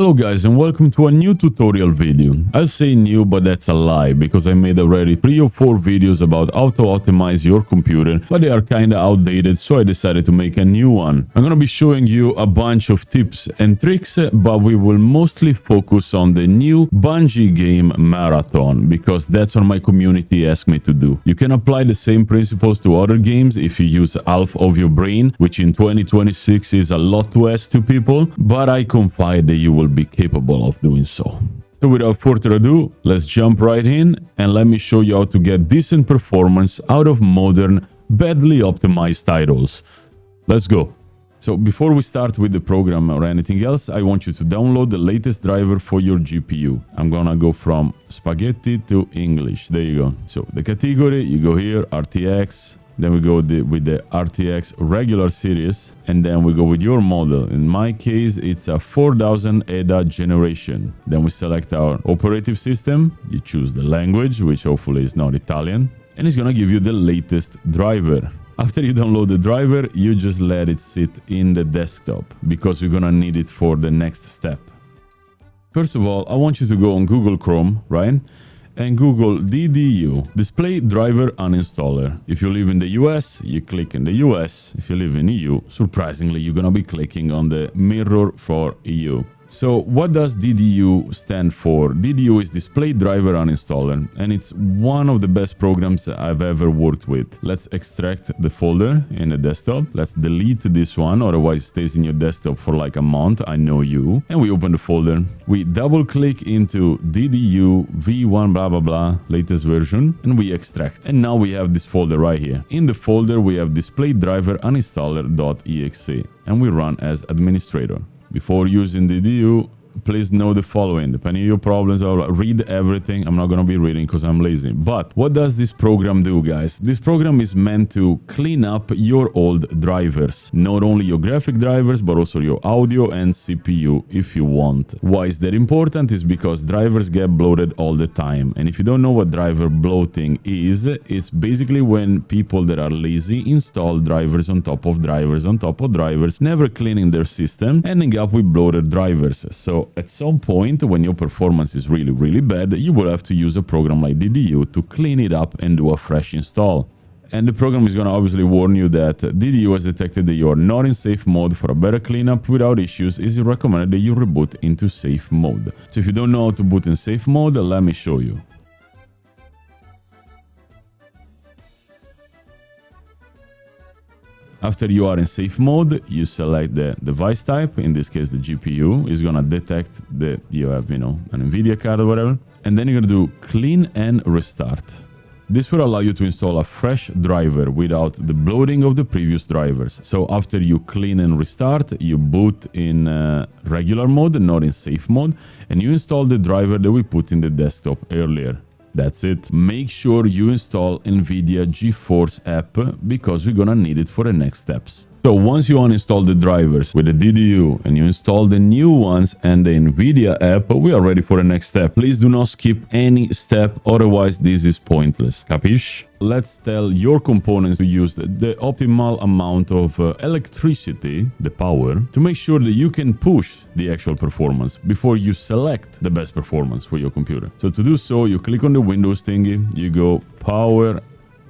Hello guys and welcome to a new tutorial video. I'll say new, but that's a lie because I made already 3 or 4 videos about how to optimize your computer, but they are kinda outdated, so I decided to make a new one. I'm gonna be showing you a bunch of tips and tricks, but we will mostly focus on the new Bungie game Marathon because that's what my community asked me to do. You can apply the same principles to other games if you use half of your brain, which in 2026 is a lot to ask to people, but I confide that you will be capable of doing so. So without further ado, let's jump right in and let me show you how to get decent performance out of modern, badly optimized titles. Let's go. So before we start with the program or anything else, I want you to download the latest driver for your GPU. I'm gonna go from spaghetti to English. There you go. So the category, you go here, RTX. Then we go with the RTX regular series, and then we go with your model. In my case, it's a 4000 EDA generation. Then we select our operating system. You choose the language, which hopefully is not Italian, and it's gonna give you the latest driver. After you download the driver, you just let it sit in the desktop because we're gonna need it for the next step. First of all, I want you to go on Google Chrome, right? And Google DDU, Display Driver Uninstaller. If you live in the US, you click in the US. If you live in EU, surprisingly, you're gonna be clicking on the mirror for EU. So what does DDU stand for? DDU is Display Driver Uninstaller, and it's one of the best programs I've ever worked with. Let's extract the folder in the desktop. Let's delete this one, otherwise it stays in your desktop for like a month. I know you. And we open the folder. We double click into DDU V1 blah blah blah latest version, and we extract. And now we have this folder right here. In the folder we have Display Driver Uninstaller.exe, and we run as administrator. Before using DDU, please know the following. Depending on your problems, I'll read everything. I'm not going to be reading because I'm lazy. But what does this program do, guys? This program is meant to clean up your old drivers. Not only your graphic drivers, but also your audio and CPU if you want. Why is that important? Is because drivers get bloated all the time. And if you don't know what driver bloating is, it's basically when people that are lazy install drivers on top of drivers on top of drivers, never cleaning their system, ending up with bloated drivers. So at some point, when your performance is really bad, you will have to use a program like DDU to clean it up and do a fresh install. And the program is going to obviously warn you that DDU has detected that you are not in safe mode. For a better cleanup without issues, it is recommended that you reboot into safe mode. So if you don't know how to boot in safe mode, let me show you. After you are in safe mode, you select the device type. In this case, the GPU is going to detect that you have, an Nvidia card or whatever. And then you're going to do clean and restart. This will allow you to install a fresh driver without the bloating of the previous drivers. So after you clean and restart, you boot in regular mode, not in safe mode, and you install the driver that we put in the desktop earlier. That's it. Make sure you install Nvidia GeForce app because we're gonna need it for the next steps. So once you uninstall the drivers with the DDU and you install the new ones and the Nvidia app, we are ready for the next step. Please do not skip any step, otherwise this is pointless. Capish? Let's tell your components to use the optimal amount of electricity, the power, to make sure that you can push the actual performance before you select the best performance for your computer. So to do so, you click on the Windows thingy, you go power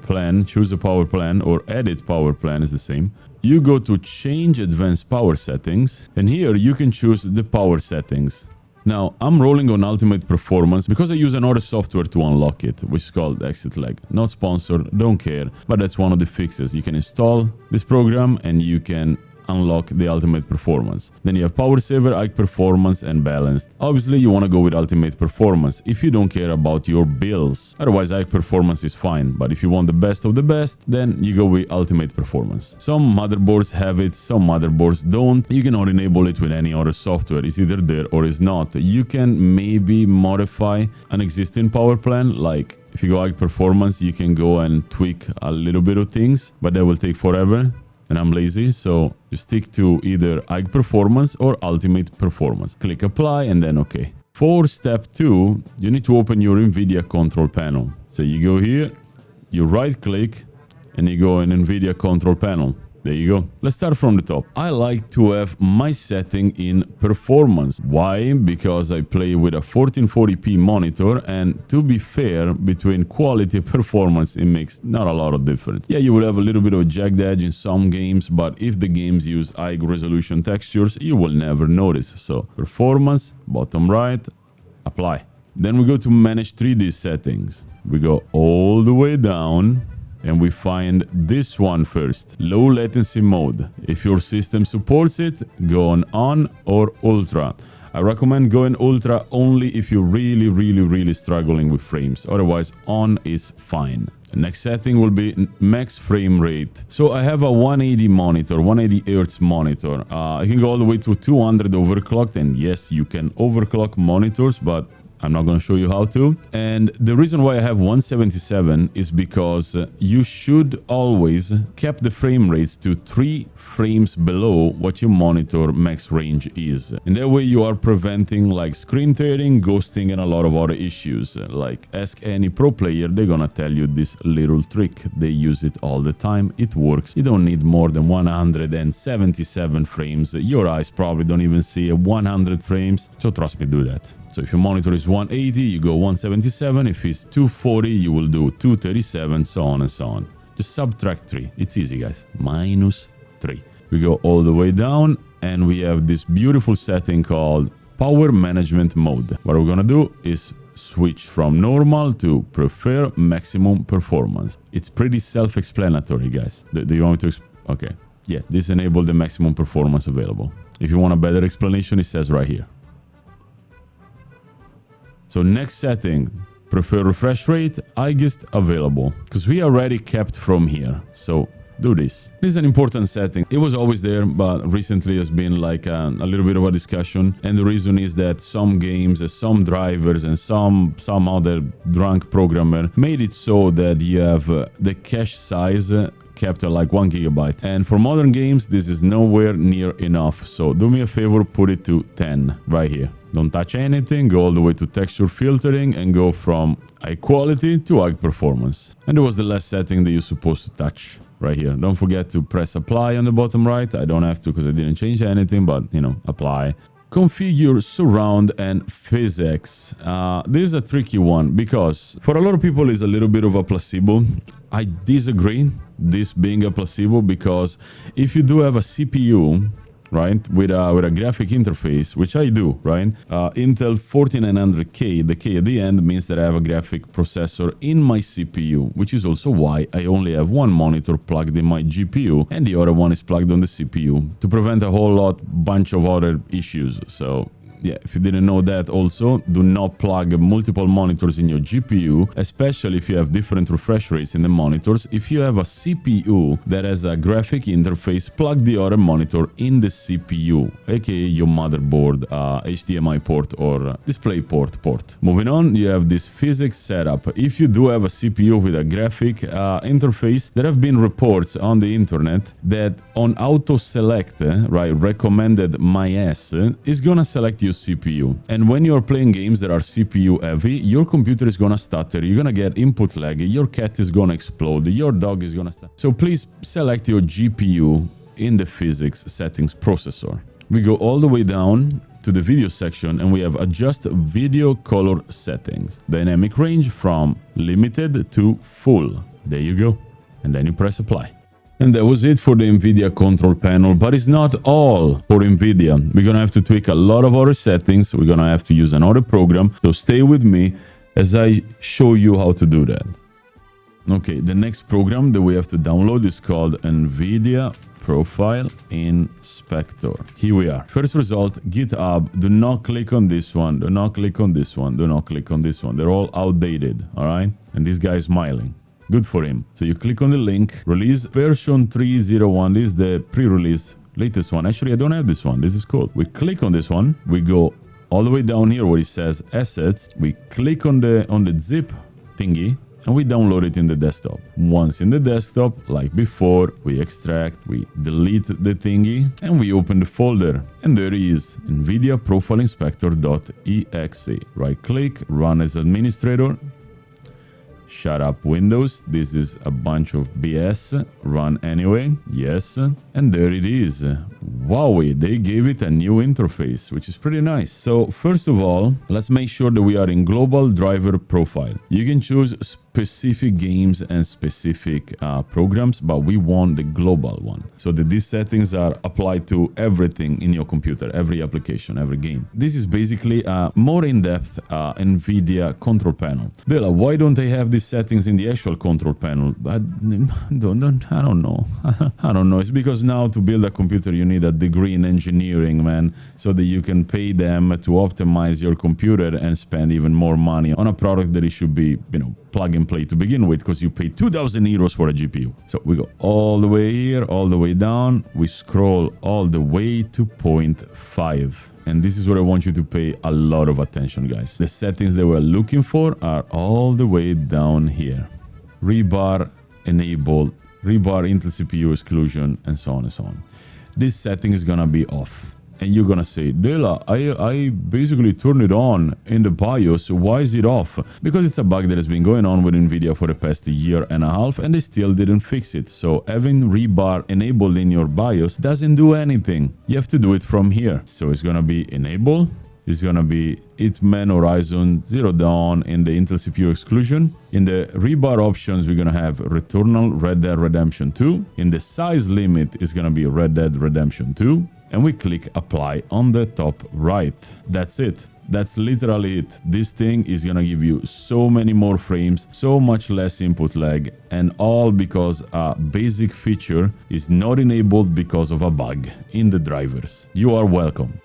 plan, choose a power plan, or edit power plan is the same. You go to change advanced power settings, and here you can choose the power settings. Now, I'm rolling on ultimate performance because I use another software to unlock it, which is called Exit Lag. Not sponsored, don't care, but that's one of the fixes. You can install this program and you can unlock the ultimate performance. Then you have power saver, high performance, and balanced. Obviously, you want to go with ultimate performance if you don't care about your bills. Otherwise, high performance is fine. But if you want the best of the best, then you go with ultimate performance. Some motherboards have it, some motherboards don't. You cannot enable it with any other software. It's either there or it's not. You can maybe modify an existing power plan, like if you go high performance, you can go and tweak a little bit of things, but that will take forever. And I'm lazy, so you stick to either high performance or ultimate performance. Click apply and then OK. For step 2, you need to open your Nvidia control panel. So you go here, you right click and you go in Nvidia control panel. There you go. Let's start from the top. I like to have my setting in performance. Why? Because I play with a 1440p monitor, and to be fair, between quality and performance, it makes not a lot of difference. Yeah, you will have a little bit of a jagged edge in some games, but if the games use high resolution textures, you will never notice. So performance, bottom right, apply. Then we go to manage 3D settings. We go all the way down, and we find this one first, low latency mode. If your system supports it, go on or ultra. I recommend going ultra only if you're really struggling with frames. Otherwise, on is fine. The next setting will be max frame rate. So I have a 180 monitor, 180 Hz monitor. I can go all the way to 200 overclocked, and yes, you can overclock monitors, but I'm not going to show you how to. And the reason why I have 177 is because you should always cap the frame rates to 3 frames below what your monitor max range is. And that way you are preventing like screen tearing, ghosting, and a lot of other issues. Like ask any pro player, they're going to tell you this little trick. They use it all the time. It works. You don't need more than 177 frames. Your eyes probably don't even see 100 frames. So trust me, do that. So if your monitor is 180, you go 177. If it's 240, you will do 237, so on and so on. Just subtract 3. It's easy, guys. -3. We go all the way down, and we have this beautiful setting called Power Management Mode. What we're going to do is switch from normal to prefer maximum performance. It's pretty self-explanatory, guys. Do you want me to... Okay. Yeah, this enables the maximum performance available. If you want a better explanation, it says right here. So next setting, prefer refresh rate, highest available, because we already kept from here. So do this. This is an important setting. It was always there, but recently has been like a little bit of a discussion. And the reason is that some games, some drivers, and some other drunk programmer made it so that you have the cache size kept at like 1 gigabyte. And for modern games, this is nowhere near enough. So do me a favor, put it to 10 right here. Don't touch anything, go all the way to texture filtering, and go from high quality to high performance. And it was the last setting that you're supposed to touch right here. Don't forget to press apply on the bottom right. I don't have to because I didn't change anything, but you know, apply. Configure surround and physics. This is a tricky one because for a lot of people it's a little bit of a placebo. I disagree this being a placebo, because if you do have a CPU, right, with a graphic interface, which I do, right? Intel 4900K, the K at the end means that I have a graphic processor in my CPU, which is also why I only have one monitor plugged in my GPU and the other one is plugged on the CPU to prevent a whole bunch of other issues. So yeah, if you didn't know that also, do not plug multiple monitors in your GPU, especially if you have different refresh rates in the monitors. If you have a CPU that has a graphic interface, plug the other monitor in the CPU, aka your motherboard, HDMI port or display port. Moving on, you have this physics setup. If you do have a CPU with a graphic interface, there have been reports on the internet that on auto select, right, recommended my ass, is gonna select your CPU. And when you're playing games that are CPU heavy, your computer is gonna stutter, you're gonna get input lag, your cat is gonna explode, your dog is gonna stutter. So please select your GPU in the physics settings processor. We go all the way down to the video section and we have adjust video color settings. Dynamic range from limited to full. There you go. And then you press apply. And that was it for the Nvidia control panel, but it's not all for Nvidia. We're gonna have to tweak a lot of other settings. We're gonna have to use another program. So stay with me as I show you how to do that. Okay, the next program that we have to download is called Nvidia Profile Inspector. Here we are. First result, GitHub. Do not click on this one. Do not click on this one. Do not click on this one. They're all outdated, all right? And this guy is smiling. Good for him. So you click on the link, release version 3.01. This is the pre-release latest one. Actually, I don't have this one. This is cool. We click on this one. We go all the way down here where it says assets. We click on the zip thingy and we download it in the desktop. Once in the desktop, like before, we extract, we delete the thingy and we open the folder. And there it is, Nvidia Profile Inspector.exe. Right click, run as administrator. Shut up Windows. This is a bunch of BS. Run anyway. Yes. And there it is. Wowie, they gave it a new interface, which is pretty nice. So first of all, let's make sure that we are in global driver profile. You can choose specific games and specific programs, but we want the global one so that these settings are applied to everything in your computer, every application, every game. This is basically a more in-depth Nvidia control panel. Dela, why don't they have these settings in the actual control panel? I don't know. I don't know. It's because now to build a computer you need a degree in engineering, man, so that you can pay them to optimize your computer and spend even more money on a product that it should be, you know, plug and play to begin with, because you pay 2,000 euros for a GPU. So we go all the way here, all the way down. We scroll all the way to 0.5. And this is where I want you to pay a lot of attention, guys. The settings that we're looking for are all the way down here. Rebar enabled, rebar Intel CPU exclusion, and so on and so on. This setting is gonna be off. And you're gonna say, Dela, I basically turned it on in the BIOS. Why is it off? Because it's a bug that has been going on with Nvidia for the past year and a half, and they still didn't fix it. So having rebar enabled in your BIOS doesn't do anything. You have to do it from here. So it's gonna be enable. It's gonna be Hitman Horizon Zero Dawn in the Intel CPU exclusion. In the rebar options, we're gonna have Returnal Red Dead Redemption 2. In the size limit, it's gonna be Red Dead Redemption 2. And we click apply on the top right. That's it. That's literally it. This thing is gonna give you so many more frames, so much less input lag, and all because a basic feature is not enabled because of a bug in the drivers. You are welcome.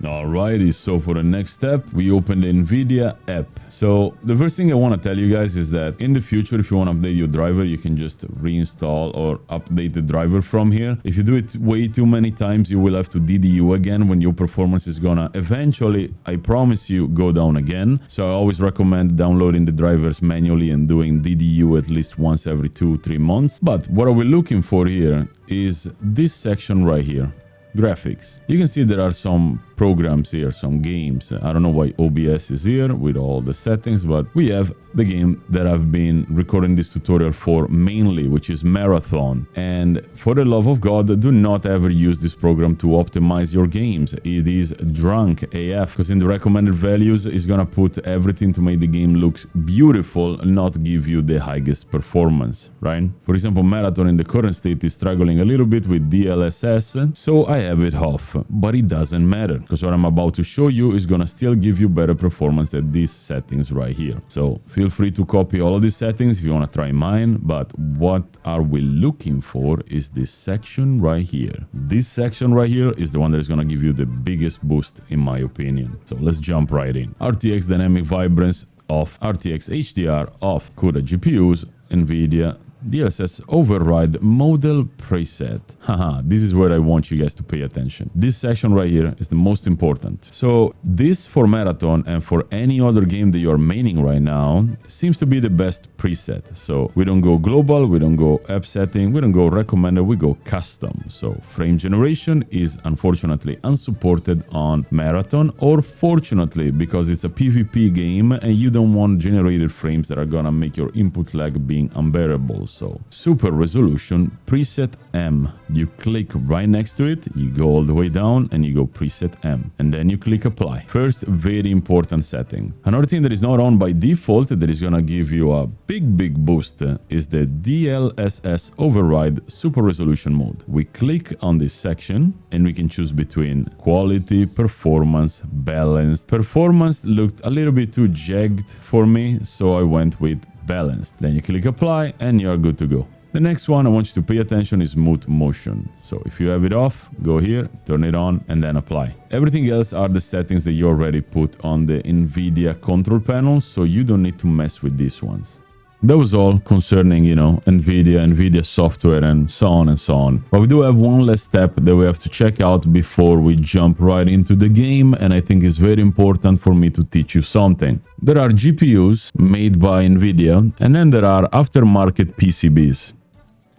Alrighty, so for the next step, we open the Nvidia app. So the first thing I want to tell you guys is that in the future, if you want to update your driver, you can just reinstall or update the driver from here. If you do it way too many times, you will have to DDU again when your performance is gonna eventually, I promise you, go down again. So I always recommend downloading the drivers manually and doing DDU at least once every 2-3 months. But what are we looking for here is this section right here. Graphics. You can see there are some programs here, some games. I don't know why OBS is here with all the settings, but we have the game that I've been recording this tutorial for mainly, which is Marathon. And for the love of God, do not ever use this program to optimize your games. It is drunk AF, because in the recommended values, it's gonna put everything to make the game look beautiful, not give you the highest performance, right? For example, Marathon in the current state is struggling a little bit with DLSS, so I have it off, but it doesn't matter, because what I'm about to show you is gonna still give you better performance than these settings right here. So feel free to copy all of these settings if you want to try mine, but what are we looking for is this section right here. This section right here is the one that is gonna give you the biggest boost in my opinion. So let's jump right in. RTX Dynamic Vibrance off, RTX HDR off, CUDA GPUs, Nvidia DLSS override model preset. Haha, this is where I want you guys to pay attention. This section right here is the most important. So this for Marathon and for any other game that you're maining right now seems to be the best preset. So we don't go global, we don't go app setting, we don't go recommended, we go custom. So frame generation is unfortunately unsupported on Marathon, or fortunately because it's a PvP game and you don't want generated frames that are gonna make your input lag being unbearable. So super resolution preset M, you click right next to it, you go all the way down and you go preset M, and then you click apply. First very important setting. Another thing that is not on by default that is gonna give you a big boost is the DLSS override super resolution mode. We click on this section and we can choose between quality, performance, balance. Performance looked a little bit too jagged for me, so I went with balanced. Then you click apply and you're good to go. The next one I want you to pay attention is smooth motion. So if you have it off, go here, turn it on, and then apply. Everything else are the settings that you already put on the Nvidia control panel, so you don't need to mess with these ones. That was all concerning, Nvidia software and so on and so on. But we do have one last step that we have to check out before we jump right into the game, and I think it's very important for me to teach you something. There are GPUs made by Nvidia, and then there are aftermarket PCBs.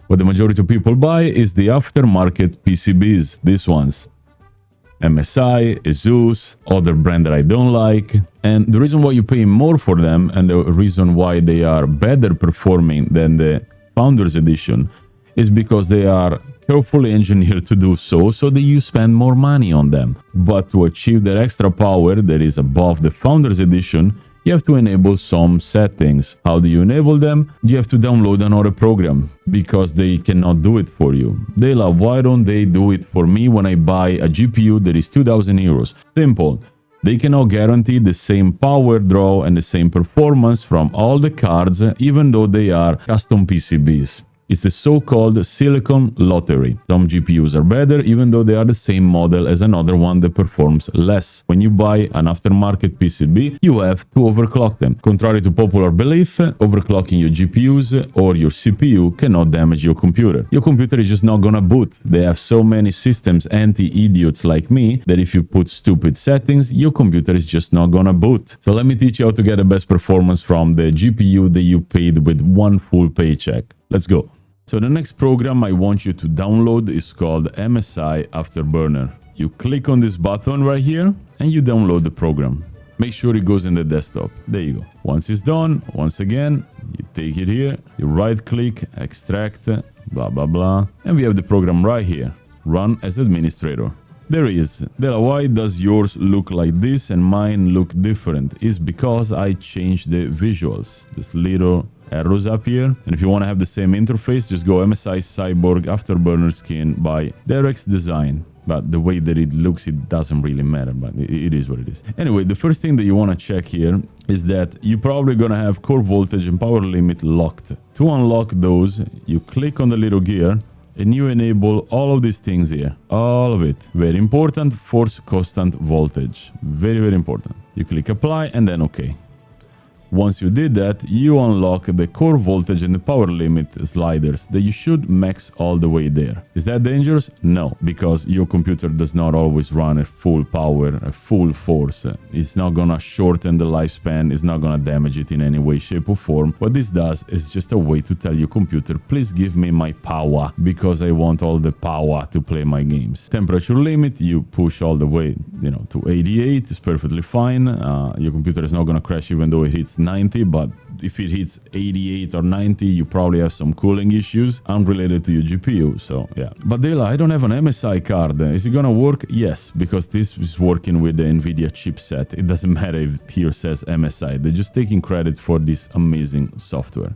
What the majority of people buy is the aftermarket PCBs, these ones. MSI, Asus, other brand that I don't like. And the reason why you pay more for them and the reason why they are better performing than the Founders Edition is because they are carefully engineered to do so that you spend more money on them. But to achieve that extra power that is above the Founders Edition, you have to enable some settings. How do you enable them? You have to download another program because they cannot do it for you. Dela, why don't they do it for me when I buy a GPU that is 2,000 euros? Simple. They cannot guarantee the same power draw and the same performance from all the cards, even though they are custom PCBs. It's the so-called silicon lottery. Some GPUs are better, even though they are the same model as another one that performs less. When you buy an aftermarket PCB, you have to overclock them. Contrary to popular belief, overclocking your GPUs or your CPU cannot damage your computer. Your computer is just not gonna boot. They have so many systems anti-idiots like me that if you put stupid settings, your computer is just not gonna boot. So let me teach you how to get the best performance from the GPU that you paid with one full paycheck. Let's go. So the next program I want you to download is called MSI Afterburner. You click on this button right here and you download the program. Make sure it goes in the desktop. There you go. Once it's done, once again, you take it here, you right click, extract, blah, blah, blah. And we have the program right here. Run as administrator. There it is. Dela, why does yours look like this and mine look different? It's because I changed the visuals. This little arrows up here, and if you want to have the same interface, just go MSI Cyborg Afterburner skin by Derek's Design. But the way that it looks, it doesn't really matter, but it is what it is. Anyway, the first thing that you want to check here is that you're probably gonna have core voltage and power limit locked. To unlock those, you click on the little gear and you enable all of these things here, all of it. Very important, force constant voltage, very, very important. You click apply and then okay. Once you did that, you unlock the core voltage and the power limit sliders that you should max all the way there. Is that dangerous? No, because your computer does not always run at full power, at full force. It's not gonna shorten the lifespan, it's not gonna damage it in any way, shape or form. What this does is just a way to tell your computer, please give me my power, because I want all the power to play my games. Temperature limit, you push all the way, to 88, it's perfectly fine. Your computer is not gonna crash even though it hits 90, but if it hits 88 or 90, you probably have some cooling issues unrelated to your GPU. So yeah. But Dela, I don't have an MSI card. Is it gonna work? Yes, because this is working with the Nvidia chipset. It doesn't matter if here says MSI. They're just taking credit for this amazing software.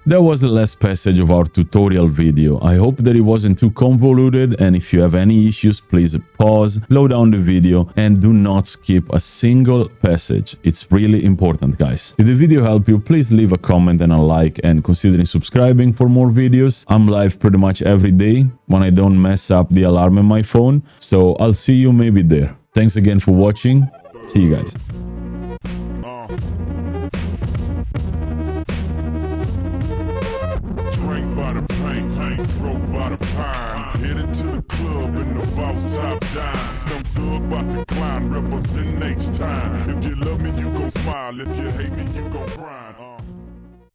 That was the last passage of our tutorial video. I hope that it wasn't too convoluted, and if you have any issues, please pause, slow down the video, and do not skip a single passage. It's really important, guys. If the video helped you, please leave a comment and a like, and considering subscribing for more videos. I'm live pretty much every day when I don't mess up the alarm in my phone, so I'll see you maybe there. Thanks again for watching. See you guys. Drove by the pine, headed to the club in the boss top dime. Slim thug about to climb, represent H-time. If you love me, you gon' smile. If you hate me, you gon' grind.